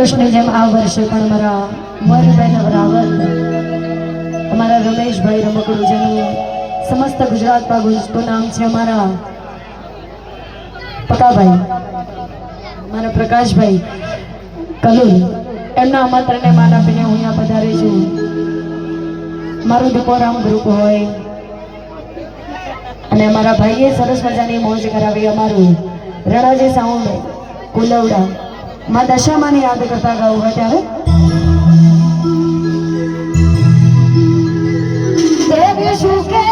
વર્ષની જેમ આ વર્ષે પણ અમારા મોરબેન રાવલ, અમારા રમેશભાઈ રમકડું, જેનું સમસ્ત ગુજરાતમાં ગુંજતું નામ છે અમારા પકાભાઈ, મારા પ્રકાશભાઈ કલુલ, એમના આમંત્રણને માન આપીને હું અહીંયા પધારી છું. મારું દીપોરામ ગ્રુપ હોય અને અમારા ભાઈએ સરસ મજાની મોજ કરાવી. અમારું રણાજી સાઉન્ડ કુલવડા માં દશામાને યાદ કરતા ગાવું હોય ત્યારે દેવ શું કે